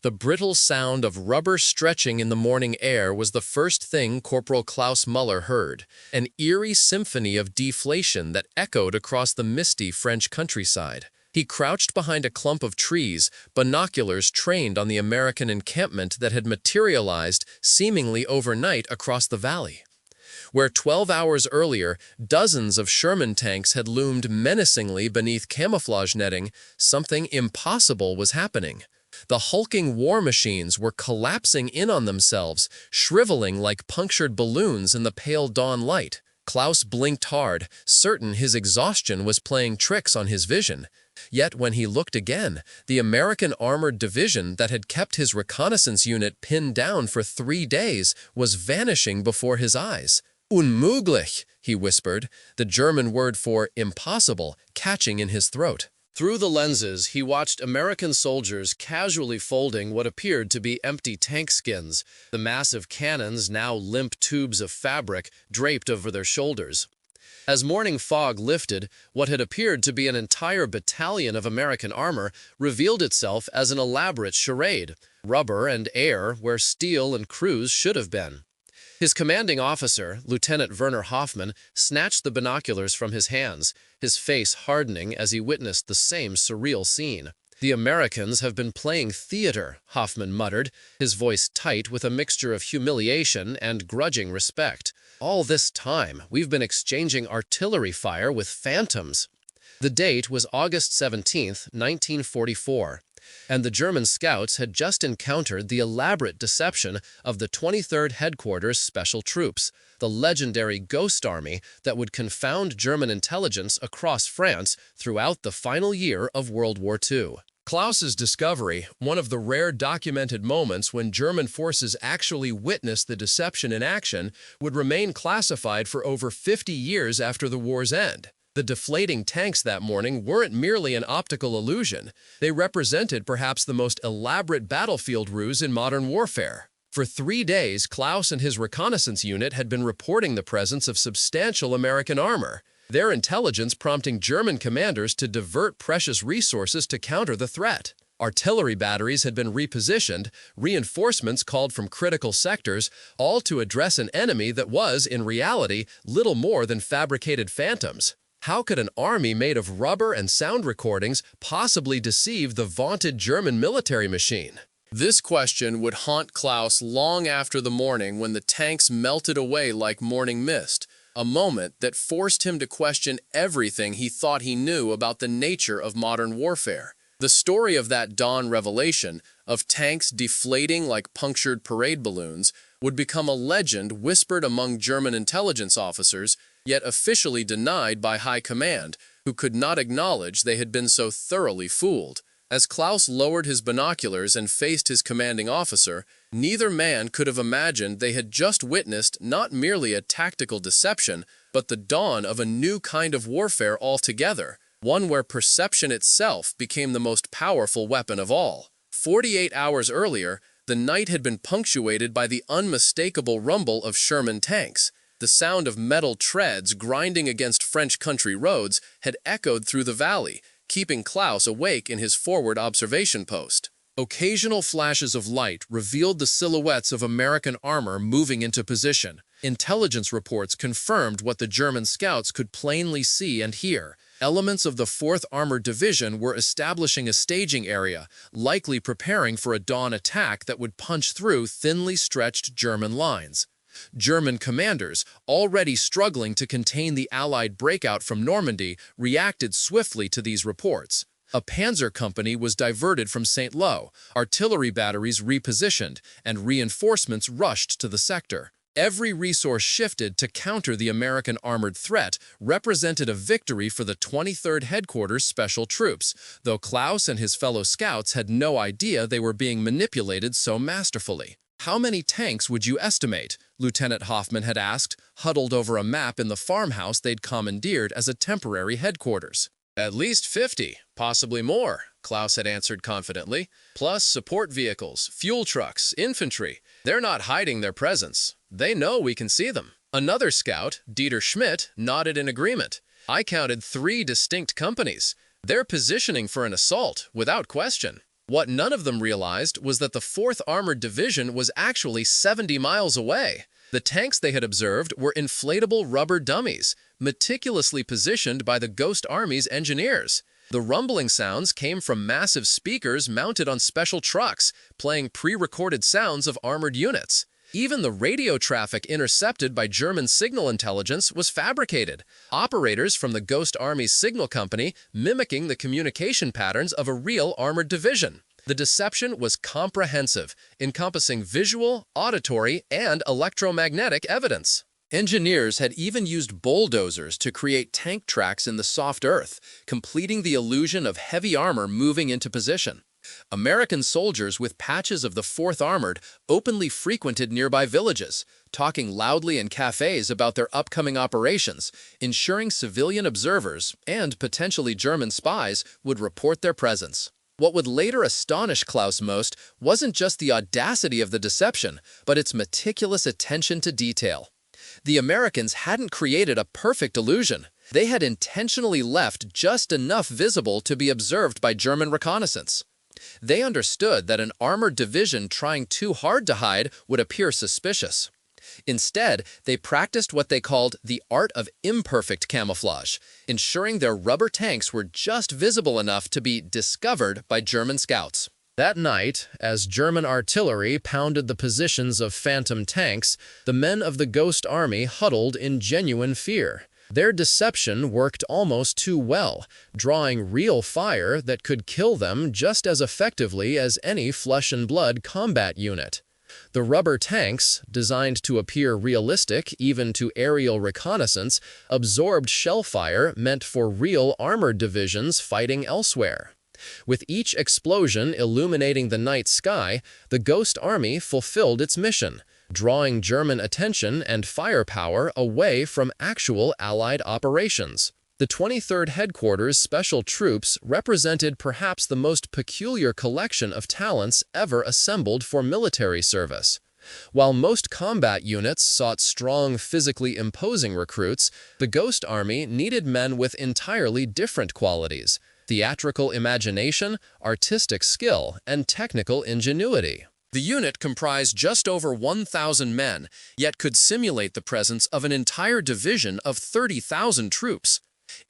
The brittle sound of rubber stretching in the morning air was the first thing Corporal Klaus Muller heard, an eerie symphony of deflation that echoed across the misty French countryside. He crouched behind a clump of trees, binoculars trained on the American encampment that had materialized seemingly overnight across the valley. Where 12 hours earlier, dozens of Sherman tanks had loomed menacingly beneath camouflage netting, something impossible was happening. The hulking war machines were collapsing in on themselves, shriveling like punctured balloons in the pale dawn light. Klaus blinked hard, certain his exhaustion was playing tricks on his vision. Yet when he looked again, the American armored division that had kept his reconnaissance unit pinned down for 3 days was vanishing before his eyes. Unmöglich, he whispered, the German word for impossible, catching in his throat. Through the lenses, he watched American soldiers casually folding what appeared to be empty tank skins, the massive cannons now limp tubes of fabric draped over their shoulders. As morning fog lifted, what had appeared to be an entire battalion of American armor revealed itself as an elaborate charade, rubber and air where steel and crews should have been. His commanding officer, Lieutenant Werner Hoffmann, snatched the binoculars from his hands, his face hardening as he witnessed the same surreal scene. "The Americans have been playing theater," Hoffmann muttered, his voice tight with a mixture of humiliation and grudging respect. "All this time, we've been exchanging artillery fire with phantoms." The date was August 17, 1944. And the German scouts had just encountered the elaborate deception of the 23rd Headquarters Special Troops, the legendary Ghost Army that would confound German intelligence across France throughout the final year of World War II. Klaus's discovery, one of the rare documented moments when German forces actually witnessed the deception in action, would remain classified for over 50 years after the war's end. The deflating tanks that morning weren't merely an optical illusion. They represented perhaps the most elaborate battlefield ruse in modern warfare. For 3 days, Klaus and his reconnaissance unit had been reporting the presence of substantial American armor, their intelligence prompting German commanders to divert precious resources to counter the threat. Artillery batteries had been repositioned, reinforcements called from critical sectors, all to address an enemy that was, in reality, little more than fabricated phantoms. How could an army made of rubber and sound recordings possibly deceive the vaunted German military machine? This question would haunt Klaus long after the morning when the tanks melted away like morning mist, a moment that forced him to question everything he thought he knew about the nature of modern warfare. The story of that dawn revelation, of tanks deflating like punctured parade balloons, would become a legend whispered among German intelligence officers, yet officially denied by high command, who could not acknowledge they had been so thoroughly fooled. As Klaus lowered his binoculars and faced his commanding officer, neither man could have imagined they had just witnessed not merely a tactical deception, but the dawn of a new kind of warfare altogether, one where perception itself became the most powerful weapon of all. 48 hours earlier, the night had been punctuated by the unmistakable rumble of Sherman tanks. The sound of metal treads grinding against French country roads had echoed through the valley, keeping Klaus awake in his forward observation post. Occasional flashes of light revealed the silhouettes of American armor moving into position. Intelligence reports confirmed what the German scouts could plainly see and hear. Elements of the 4th Armored Division were establishing a staging area, likely preparing for a dawn attack that would punch through thinly stretched German lines. German commanders, already struggling to contain the Allied breakout from Normandy, reacted swiftly to these reports. A panzer company was diverted from St. Lo, artillery batteries repositioned, and reinforcements rushed to the sector. Every resource shifted to counter the American armored threat represented a victory for the 23rd Headquarters Special Troops, though Klaus and his fellow scouts had no idea they were being manipulated so masterfully. "How many tanks would you estimate?" Lieutenant Hoffmann had asked, huddled over a map in the farmhouse they'd commandeered as a temporary headquarters. "At least 50, possibly more," Klaus had answered confidently. "Plus support vehicles, fuel trucks, infantry. They're not hiding their presence. They know we can see them." Another scout, Dieter Schmidt, nodded in agreement. "I counted 3 distinct companies. They're positioning for an assault, without question." What none of them realized was that the 4th Armored Division was actually 70 miles away. The tanks they had observed were inflatable rubber dummies, meticulously positioned by the Ghost Army's engineers. The rumbling sounds came from massive speakers mounted on special trucks, playing pre-recorded sounds of armored units. Even the radio traffic intercepted by German signal intelligence was fabricated, operators from the Ghost Army's signal company mimicking the communication patterns of a real armored division. The deception was comprehensive, encompassing visual, auditory, and electromagnetic evidence. Engineers had even used bulldozers to create tank tracks in the soft earth, completing the illusion of heavy armor moving into position. American soldiers with patches of the 4th Armored openly frequented nearby villages, talking loudly in cafes about their upcoming operations, ensuring civilian observers and potentially German spies would report their presence. What would later astonish Klaus most wasn't just the audacity of the deception, but its meticulous attention to detail. The Americans hadn't created a perfect illusion. They had intentionally left just enough visible to be observed by German reconnaissance. They understood that an armored division trying too hard to hide would appear suspicious. Instead, they practiced what they called the art of imperfect camouflage, ensuring their rubber tanks were just visible enough to be discovered by German scouts. That night, as German artillery pounded the positions of phantom tanks, the men of the Ghost Army huddled in genuine fear. Their deception worked almost too well, drawing real fire that could kill them just as effectively as any flesh-and-blood combat unit. The rubber tanks, designed to appear realistic even to aerial reconnaissance, absorbed shell fire meant for real armored divisions fighting elsewhere. With each explosion illuminating the night sky, the Ghost Army fulfilled its mission, drawing German attention and firepower away from actual Allied operations. The 23rd Headquarters Special Troops represented perhaps the most peculiar collection of talents ever assembled for military service. While most combat units sought strong, physically imposing recruits, the Ghost Army needed men with entirely different qualities: theatrical imagination, artistic skill, and technical ingenuity. The unit comprised just over 1,000 men, yet could simulate the presence of an entire division of 30,000 troops.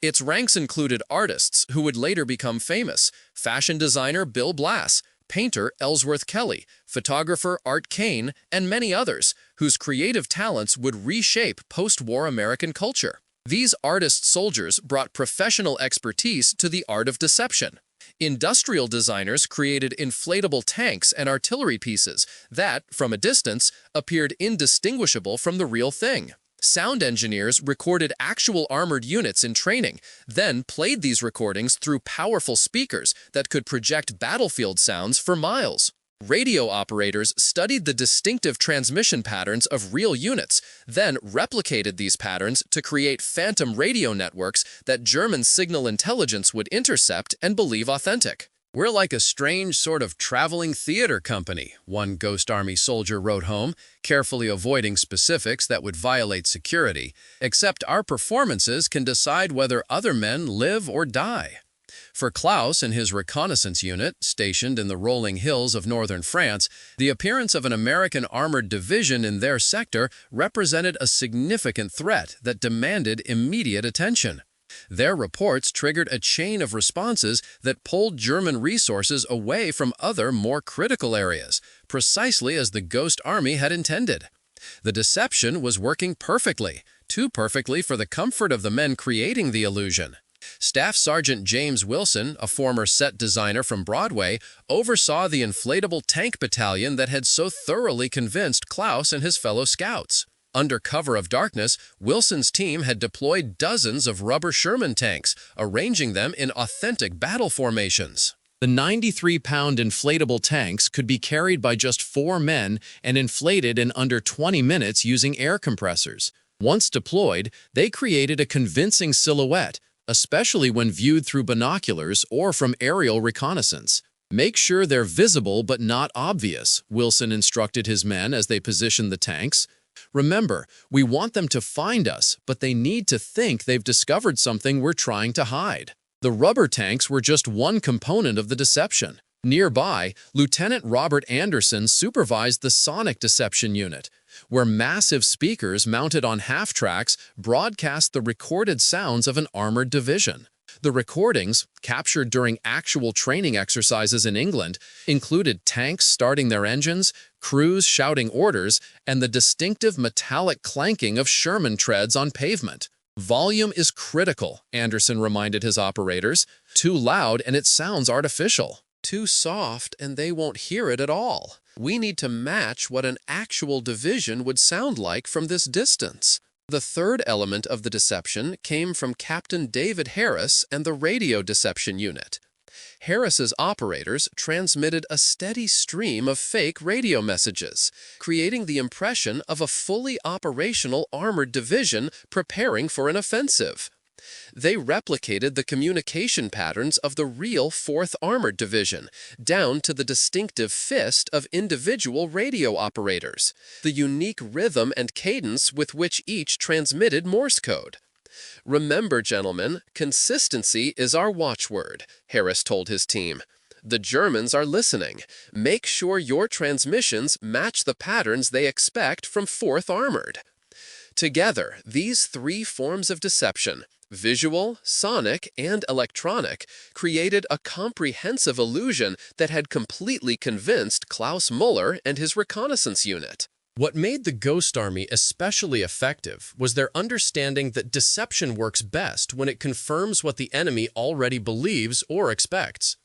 Its ranks included artists who would later become famous: fashion designer Bill Blass, painter Ellsworth Kelly, photographer Art Kane, and many others, whose creative talents would reshape post-war American culture. These artist-soldiers brought professional expertise to the art of deception. Industrial designers created inflatable tanks and artillery pieces that, from a distance, appeared indistinguishable from the real thing. Sound engineers recorded actual armored units in training, then played these recordings through powerful speakers that could project battlefield sounds for miles. Radio operators studied the distinctive transmission patterns of real units, then replicated these patterns to create phantom radio networks that German signal intelligence would intercept and believe authentic. "We're like a strange sort of traveling theater company," one Ghost Army soldier wrote home, carefully avoiding specifics that would violate security, "except our performances can decide whether other men live or die." For Klaus and his reconnaissance unit, stationed in the rolling hills of northern France, the appearance of an American armored division in their sector represented a significant threat that demanded immediate attention. Their reports triggered a chain of responses that pulled German resources away from other, more critical areas, precisely as the Ghost Army had intended. The deception was working perfectly, too perfectly for the comfort of the men creating the illusion. Staff Sergeant James Wilson, a former set designer from Broadway, oversaw the inflatable tank battalion that had so thoroughly convinced Klaus and his fellow scouts. Under cover of darkness, Wilson's team had deployed dozens of rubber Sherman tanks, arranging them in authentic battle formations. The 93-pound inflatable tanks could be carried by just 4 men and inflated in under 20 minutes using air compressors. Once deployed, they created a convincing silhouette, especially when viewed through binoculars or from aerial reconnaissance. "Make sure they're visible but not obvious," Wilson instructed his men as they positioned the tanks. "Remember, we want them to find us, but they need to think they've discovered something we're trying to hide." The rubber tanks were just one component of the deception. Nearby, Lieutenant Robert Anderson supervised the sonic deception unit, where massive speakers mounted on half-tracks broadcast the recorded sounds of an armored division. The recordings, captured during actual training exercises in England, included tanks starting their engines, crews shouting orders, and the distinctive metallic clanking of Sherman treads on pavement. "Volume is critical," Anderson reminded his operators. "Too loud and it sounds artificial. Too soft and they won't hear it at all. We need to match what an actual division would sound like from this distance." The third element of the deception came from Captain David Harris and the radio deception unit. Harris's operators transmitted a steady stream of fake radio messages, creating the impression of a fully operational armored division preparing for an offensive. They replicated the communication patterns of the real 4th Armored Division, down to the distinctive fist of individual radio operators, the unique rhythm and cadence with which each transmitted Morse code. "Remember, gentlemen, consistency is our watchword," Harris told his team. "The Germans are listening. Make sure your transmissions match the patterns they expect from 4th Armored." Together, these three forms of deception, visual, sonic, and electronic, created a comprehensive illusion that had completely convinced Klaus Müller and his reconnaissance unit. What made the Ghost Army especially effective was their understanding that deception works best when it confirms what the enemy already believes or expects.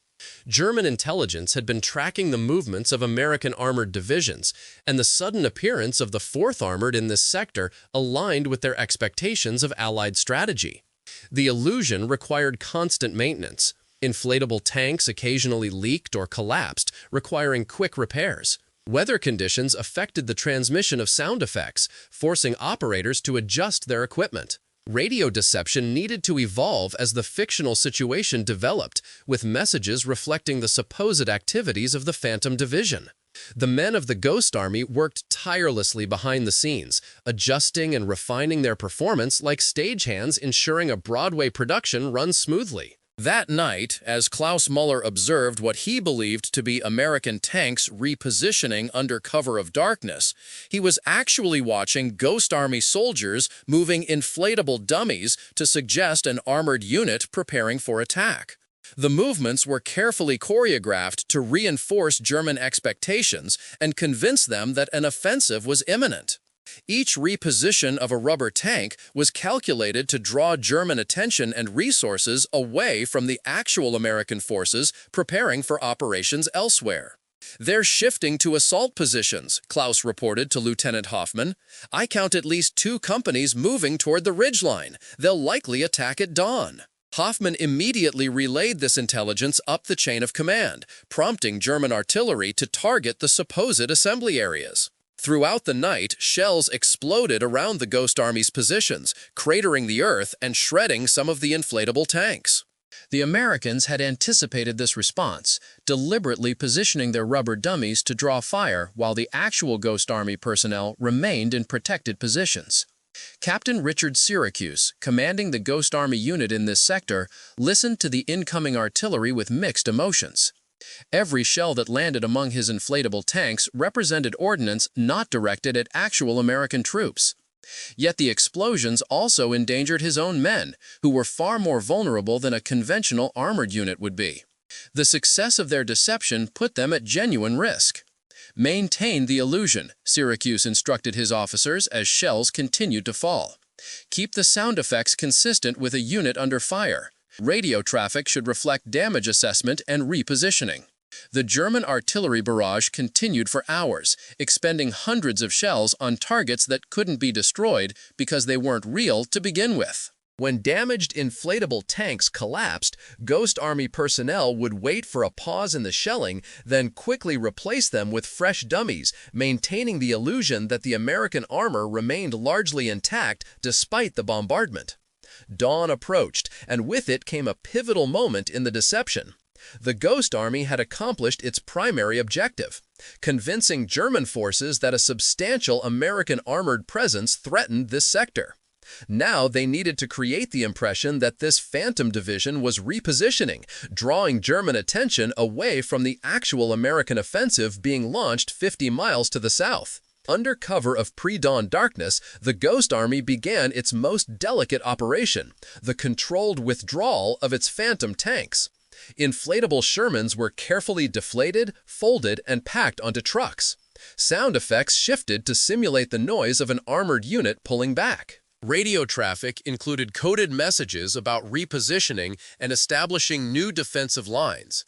German intelligence had been tracking the movements of American armored divisions, and the sudden appearance of the 4th Armored in this sector aligned with their expectations of Allied strategy. The illusion required constant maintenance. Inflatable tanks occasionally leaked or collapsed, requiring quick repairs. Weather conditions affected the transmission of sound effects, forcing operators to adjust their equipment. Radio deception needed to evolve as the fictional situation developed, with messages reflecting the supposed activities of the Phantom Division. The men of the Ghost Army worked tirelessly behind the scenes, adjusting and refining their performance like stagehands, ensuring a Broadway production runs smoothly. That night, as Klaus Müller observed what he believed to be American tanks repositioning under cover of darkness, he was actually watching Ghost Army soldiers moving inflatable dummies to suggest an armored unit preparing for attack. The movements were carefully choreographed to reinforce German expectations and convince them that an offensive was imminent. Each reposition of a rubber tank was calculated to draw German attention and resources away from the actual American forces preparing for operations elsewhere. "They're shifting to assault positions," Klaus reported to Lieutenant Hoffman. "I count at least 2 companies moving toward the ridgeline. They'll likely attack at dawn." Hoffman immediately relayed this intelligence up the chain of command, prompting German artillery to target the supposed assembly areas. Throughout the night, shells exploded around the Ghost Army's positions, cratering the earth and shredding some of the inflatable tanks. The Americans had anticipated this response, deliberately positioning their rubber dummies to draw fire while the actual Ghost Army personnel remained in protected positions. Captain Richard Syracuse, commanding the Ghost Army unit in this sector, listened to the incoming artillery with mixed emotions. Every shell that landed among his inflatable tanks represented ordnance not directed at actual American troops. Yet the explosions also endangered his own men, who were far more vulnerable than a conventional armored unit would be. The success of their deception put them at genuine risk. "Maintain the illusion," Syracuse instructed his officers as shells continued to fall. "Keep the sound effects consistent with a unit under fire. Radio traffic should reflect damage assessment and repositioning." The German artillery barrage continued for hours, expending hundreds of shells on targets that couldn't be destroyed because they weren't real to begin with. When damaged inflatable tanks collapsed, Ghost Army personnel would wait for a pause in the shelling, then quickly replace them with fresh dummies, maintaining the illusion that the American armor remained largely intact despite the bombardment. Dawn approached, and with it came a pivotal moment in the deception. The Ghost Army had accomplished its primary objective, convincing German forces that a substantial American armored presence threatened this sector. Now they needed to create the impression that this phantom division was repositioning, drawing German attention away from the actual American offensive being launched 50 miles to the south. Under cover of pre-dawn darkness, the Ghost Army began its most delicate operation, the controlled withdrawal of its phantom tanks. Inflatable Shermans were carefully deflated, folded, and packed onto trucks. Sound effects shifted to simulate the noise of an armored unit pulling back. Radio traffic included coded messages about repositioning and establishing new defensive lines.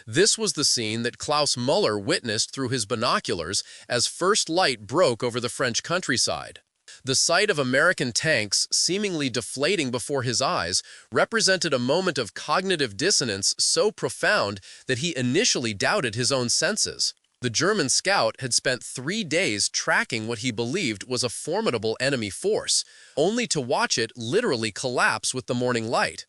This was the scene that Klaus Müller witnessed through his binoculars as first light broke over the French countryside. The sight of American tanks seemingly deflating before his eyes represented a moment of cognitive dissonance so profound that he initially doubted his own senses. The German scout had spent 3 days tracking what he believed was a formidable enemy force, only to watch it literally collapse with the morning light.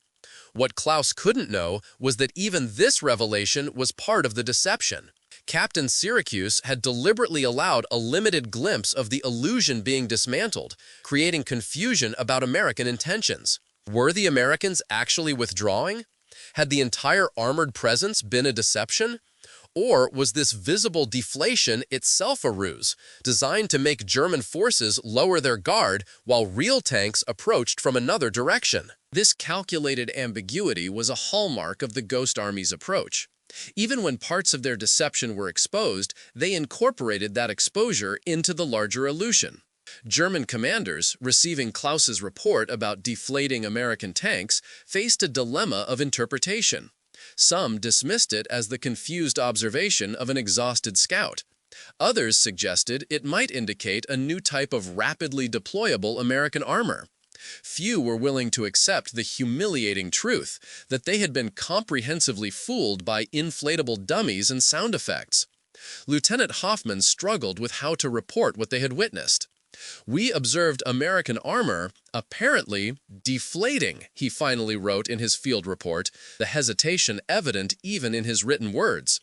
What Klaus couldn't know was that even this revelation was part of the deception. Captain Syracuse had deliberately allowed a limited glimpse of the illusion being dismantled, creating confusion about American intentions. Were the Americans actually withdrawing? Had the entire armored presence been a deception? Or was this visible deflation itself a ruse, designed to make German forces lower their guard while real tanks approached from another direction? This calculated ambiguity was a hallmark of the Ghost Army's approach. Even when parts of their deception were exposed, they incorporated that exposure into the larger illusion. German commanders, receiving Klaus's report about deflating American tanks, faced a dilemma of interpretation. Some dismissed it as the confused observation of an exhausted scout. Others suggested it might indicate a new type of rapidly deployable American armor. Few were willing to accept the humiliating truth that they had been comprehensively fooled by inflatable dummies and sound effects. Lieutenant Hoffman struggled with how to report what they had witnessed. "We observed American armor, apparently deflating," he finally wrote in his field report, the hesitation evident even in his written words.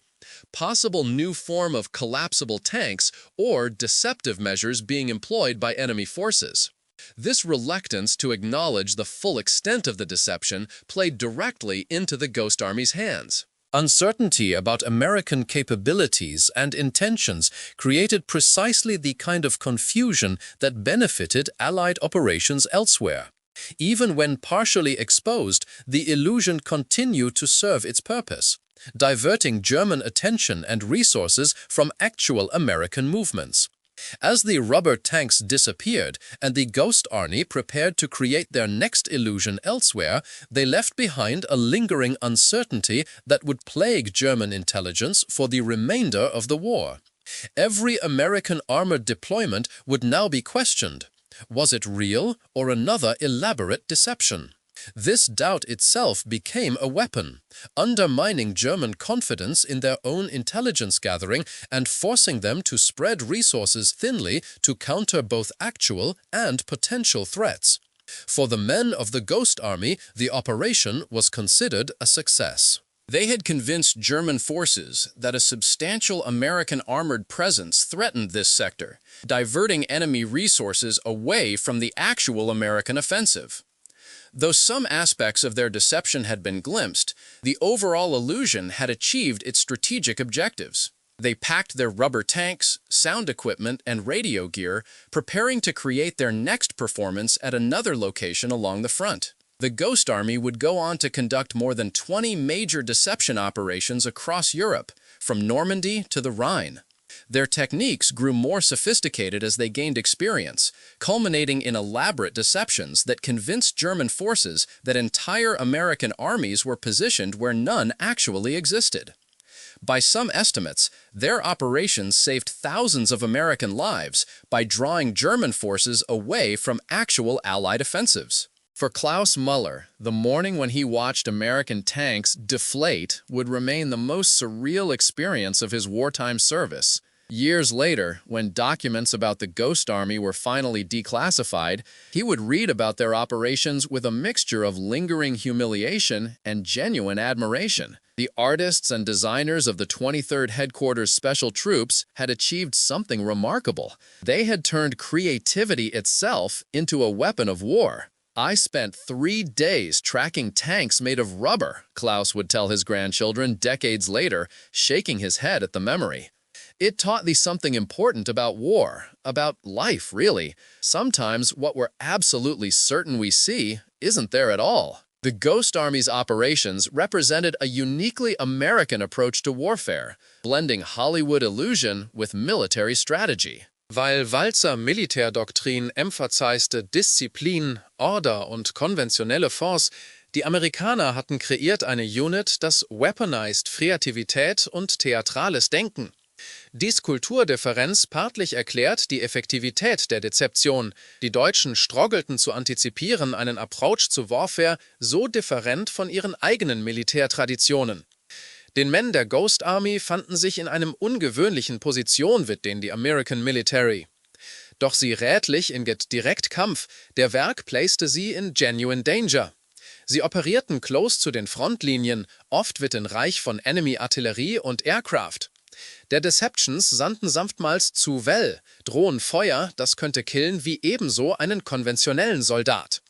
Possible new form of collapsible tanks or deceptive measures being employed by enemy forces. This reluctance to acknowledge the full extent of the deception played directly into the Ghost Army's hands. Uncertainty about American capabilities and intentions created precisely the kind of confusion that benefited Allied operations elsewhere. Even when partially exposed, the illusion continued to serve its purpose, diverting German attention and resources from actual American movements. As the rubber tanks disappeared and the Ghost Army prepared to create their next illusion elsewhere, they left behind a lingering uncertainty that would plague German intelligence for the remainder of the war. Every American armored deployment would now be questioned. Was it real or another elaborate deception? This doubt itself became a weapon, undermining German confidence in their own intelligence gathering and forcing them to spread resources thinly to counter both actual and potential threats. For the men of the Ghost Army, the operation was considered a success. They had convinced German forces that a substantial American armored presence threatened this sector, diverting enemy resources away from the actual American offensive. Though some aspects of their deception had been glimpsed, the overall illusion had achieved its strategic objectives. They packed their rubber tanks, sound equipment, and radio gear, preparing to create their next performance at another location along the front. The Ghost Army would go on to conduct more than 20 major deception operations across Europe, from Normandy to the Rhine. Their techniques grew more sophisticated as they gained experience, culminating in elaborate deceptions that convinced German forces that entire American armies were positioned where none actually existed. By some estimates, their operations saved thousands of American lives by drawing German forces away from actual Allied offensives. For Klaus Müller, the morning when he watched American tanks deflate would remain the most surreal experience of his wartime service. Years later, when documents about the Ghost Army were finally declassified, he would read about their operations with a mixture of lingering humiliation and genuine admiration. The artists and designers of the 23rd Headquarters Special Troops had achieved something remarkable. They had turned creativity itself into a weapon of war. "I spent 3 days tracking tanks made of rubber," Klaus would tell his grandchildren decades later, shaking his head at the memory. It taught thee something important about war, about life, really. Sometimes what we're absolutely certain we see isn't there at all. The Ghost Army's operations represented a uniquely American approach to warfare, blending Hollywood illusion with military strategy. Weil Walzer Militärdoktrin emphasizte Disziplin, Order und konventionelle Force, die Amerikaner hatten kreiert eine Unit, das weaponized Kreativität und theatrales Denken. Dies Kulturdifferenz partlich erklärt die Effektivität der Dezeption. Die Deutschen struggelten zu antizipieren einen Approach zu Warfare so different von ihren eigenen Militärtraditionen. Den Men der Ghost Army fanden sich in einem ungewöhnlichen Position mit den die American Military. Doch sie rätlich in Direktkampf, der Werk placete sie in genuine danger. Sie operierten close zu den Frontlinien, oft mit in Reich von Enemy-Artillerie und Aircraft. Der Deceptions sandten sanftmals zu Well, drohen Feuer, das könnte killen wie ebenso einen konventionellen Soldat.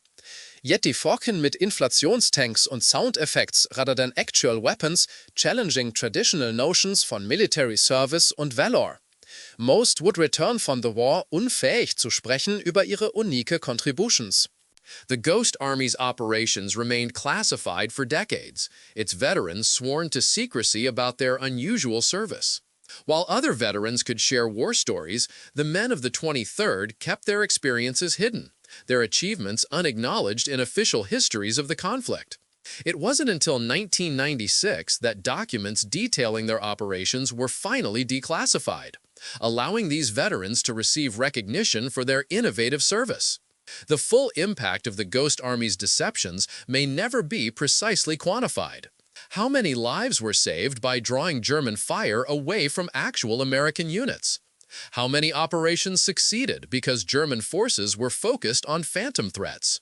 Yet die Forken mit Inflationstanks und Sound-Effects rather than actual weapons, challenging traditional notions von military service und valor. Most would return from the war unfähig zu sprechen über ihre unique contributions. The Ghost Army's operations remained classified for decades, its veterans sworn to secrecy about their unusual service. While other veterans could share war stories, the men of the 23rd kept their experiences hidden, their achievements unacknowledged in official histories of the conflict. It wasn't until 1996 that documents detailing their operations were finally declassified, allowing these veterans to receive recognition for their innovative service. The full impact of the Ghost Army's deceptions may never be precisely quantified. How many lives were saved by drawing German fire away from actual American units? How many operations succeeded because German forces were focused on phantom threats?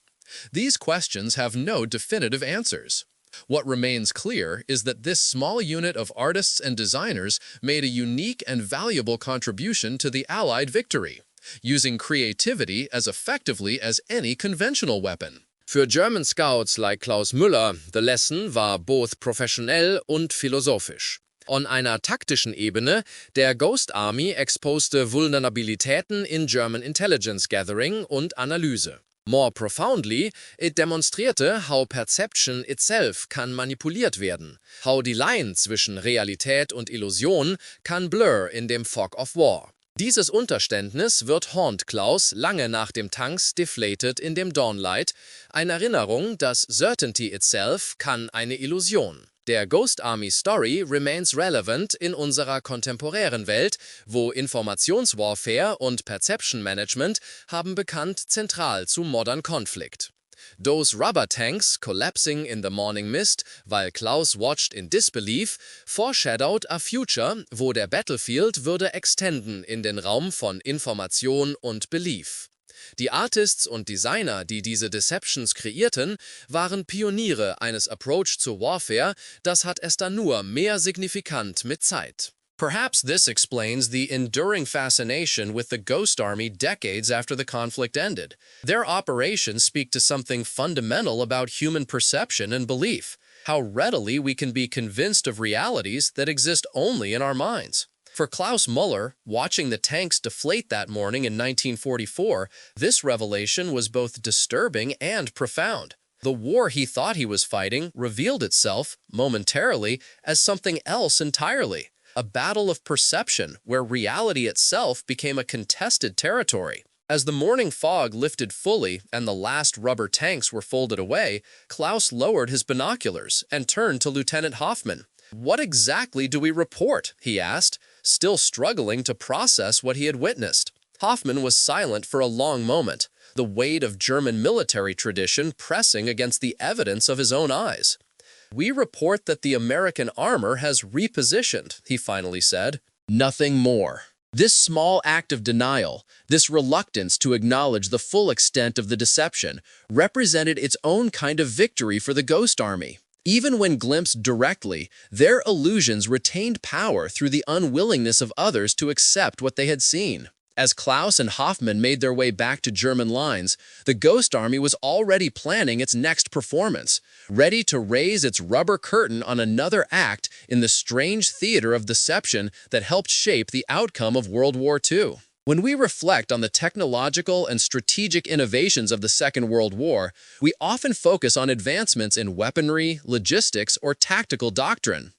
These questions have no definitive answers. What remains clear is that this small unit of artists and designers made a unique and valuable contribution to the Allied victory, using creativity as effectively as any conventional weapon. Für German Scouts like Klaus Müller, the lesson war both professionell und philosophisch. On einer taktischen Ebene, der Ghost Army exposte Vulnerabilitäten in German intelligence gathering und Analyse. More profoundly, it demonstrierte how perception itself kann manipuliert werden, how die Line zwischen Realität und Illusion kann blur in dem fog of war. Dieses Unterständnis wird haunt Klaus lange nach dem Tanks Deflated in dem Dawnlight, eine Erinnerung, dass Certainty itself kann eine Illusion. Der Ghost Army Story remains relevant in unserer kontemporären Welt, wo Informationswarfare und Perception Management haben bekannt zentral zu Modern Conflict. Those rubber tanks collapsing in the morning mist, while Klaus watched in disbelief, foreshadowed a future, wo der Battlefield würde extenden in den Raum von Information und Belief. Die Artists und Designer, die diese Deceptions kreierten, waren Pioniere eines Approach zu Warfare, das hat es dann nur mehr signifikant mit Zeit. Perhaps this explains the enduring fascination with the Ghost Army decades after the conflict ended. Their operations speak to something fundamental about human perception and belief, how readily we can be convinced of realities that exist only in our minds. For Klaus Müller, watching the tanks deflate that morning in 1944, this revelation was both disturbing and profound. The war he thought he was fighting revealed itself, momentarily, as something else entirely. A battle of perception where reality itself became a contested territory. As the morning fog lifted fully and the last rubber tanks were folded away, Klaus lowered his binoculars and turned to Lieutenant Hoffman. "What exactly do we report?" he asked, still struggling to process what he had witnessed. Hoffman was silent for a long moment, the weight of German military tradition pressing against the evidence of his own eyes. "We report that the American armor has repositioned," he finally said. "Nothing more." This small act of denial, this reluctance to acknowledge the full extent of the deception, represented its own kind of victory for the Ghost Army. Even when glimpsed directly, their illusions retained power through the unwillingness of others to accept what they had seen. As Klaus and Hoffmann made their way back to German lines, the Ghost Army was already planning its next performance, ready to raise its rubber curtain on another act in the strange theater of deception that helped shape the outcome of World War II. When we reflect on the technological and strategic innovations of the Second World War, we often focus on advancements in weaponry, logistics, or tactical doctrine.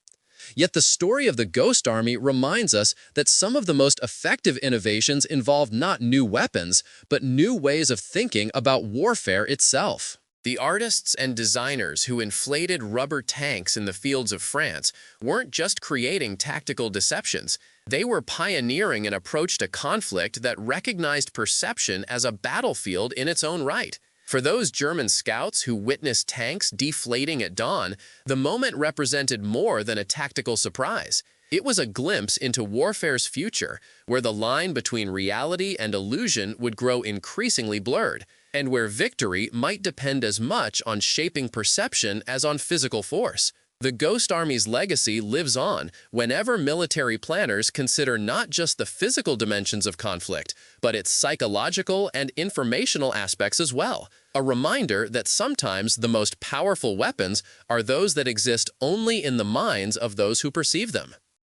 Yet the story of the Ghost Army reminds us that some of the most effective innovations involved not new weapons, but new ways of thinking about warfare itself. The artists and designers who inflated rubber tanks in the fields of France weren't just creating tactical deceptions. They were pioneering an approach to conflict that recognized perception as a battlefield in its own right. For those German scouts who witnessed tanks deflating at dawn, the moment represented more than a tactical surprise. It was a glimpse into warfare's future, where the line between reality and illusion would grow increasingly blurred, and where victory might depend as much on shaping perception as on physical force. The Ghost Army's legacy lives on whenever military planners consider not just the physical dimensions of conflict, but its psychological and informational aspects as well. A reminder that sometimes the most powerful weapons are those that exist only in the minds of those who perceive them.